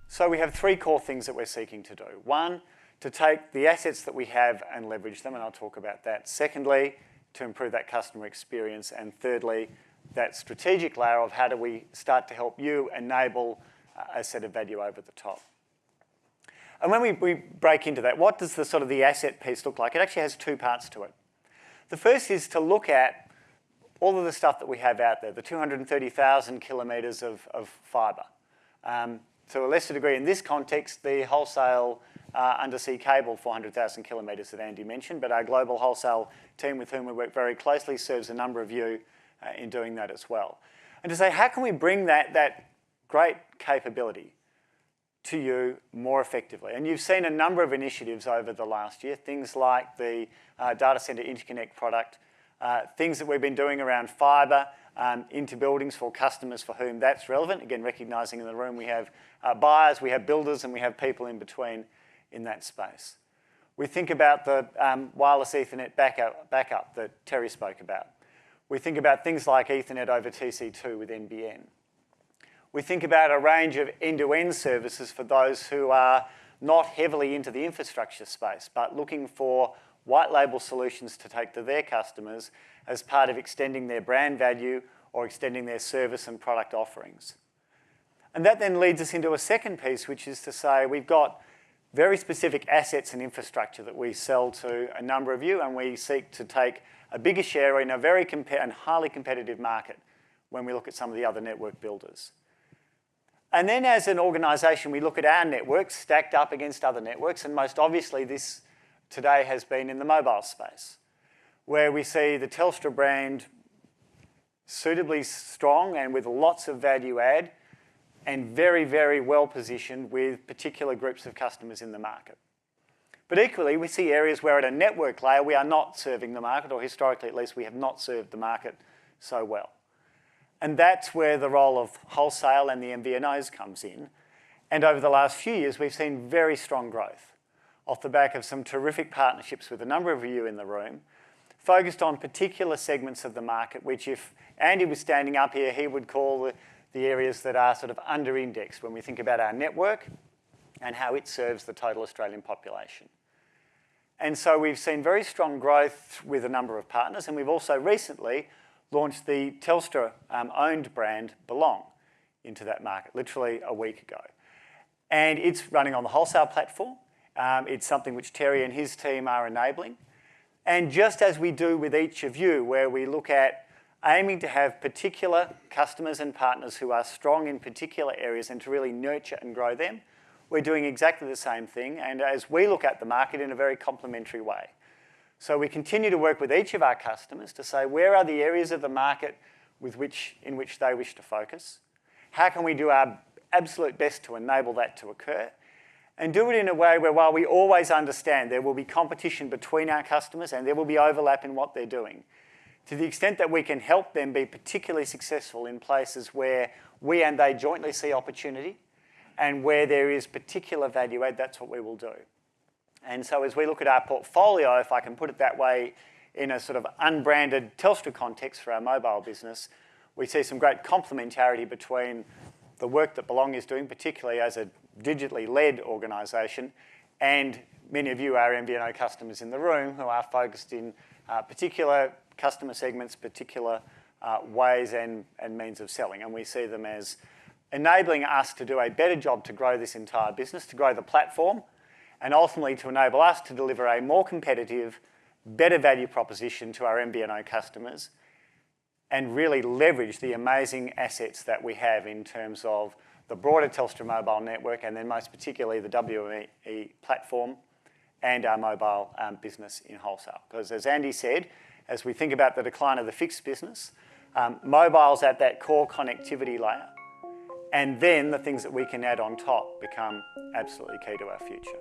So we have three core things that we're seeking to do. One, to take the assets that we have and leverage them, and I'll talk about that. Secondly, to improve that customer experience. And thirdly, that strategic layer of how do we start to help you enable a set of value over the top. And when we break into that, what does the sort of the asset piece look like? It actually has two parts to it. The first is to look at all of the stuff that we have out there, the 230,000 kilometres of fibre. To a lesser degree in this context, the wholesale undersea cable, 400,000 kilometres that Andy mentioned, but our global wholesale team with whom we work very closely serves a number of you in doing that as well. And to say, how can we bring that great capability to you more effectively? And you've seen a number of initiatives over the last year, things like the data centre interconnect product, things that we've been doing around fibre into buildings for customers for whom that's relevant. Again, recognising in the room we have buyers, we have builders, and we have people in between in that space. We think about the wireless Ethernet backup that Terry spoke about. We think about things like Ethernet over TC2 with NBN. We think about a range of end-to-end services for those who are not heavily into the infrastructure space, but looking for white label solutions to take to their customers as part of extending their brand value or extending their service and product offerings. And that then leads us into a second piece, which is to say we've got very specific assets and infrastructure that we sell to a number of you, and we seek to take a bigger share in a very and highly competitive market when we look at some of the other network builders. And then as an organisation, we look at our networks stacked up against other networks, and most obviously this today has been in the mobile space, where we see the Telstra brand suitably strong and with lots of value add and very, very well positioned with particular groups of customers in the market. But equally, we see areas where at a network layer we are not serving the market, or historically at least we have not served the market so well. And that's where the role of wholesale and the MVNOs comes in. And over the last few years, we've seen very strong growth off the back of some terrific partnerships with a number of you in the room, focused on particular segments of the market, which if Andy was standing up here, he would call the areas that are sort of under-indexed when we think about our network and how it serves the total Australian population. And so we've seen very strong growth with a number of partners, and we've also recently launched the Telstra-owned brand Belong into that market, literally a week ago. And it's running on the wholesale platform. It's something which Terry and his team are enabling. And just as we do with each of you, where we look at aiming to have particular customers and partners who are strong in particular areas and to really nurture and grow them, we're doing exactly the same thing, and as we look at the market in a very complementary way. So we continue to work with each of our customers to say where are the areas of the market in which they wish to focus, how can we do our absolute best to enable that to occur, and do it in a way where while we always understand there will be competition between our customers and there will be overlap in what they're doing, to the extent that we can help them be particularly successful in places where we and they jointly see opportunity and where there is particular value add, that's what we will do. And so as we look at our portfolio, if I can put it that way, in a sort of unbranded Telstra context for our mobile business, we see some great complementarity between the work that Belong is doing, particularly as a digitally led organisation, and many of you, our MVNO customers in the room, who are focused in particular customer segments, particular ways and means of selling. And we see them as enabling us to do a better job to grow this entire business, to grow the platform, and ultimately to enable us to deliver a more competitive, better value proposition to our MVNO customers and really leverage the amazing assets that we have in terms of the broader Telstra mobile network and then most particularly the WME platform and our mobile business in wholesale. Because as Andy said, as we think about the decline of the fixed business, mobile's at that core connectivity layer, and then the things that we can add on top become absolutely key to our future.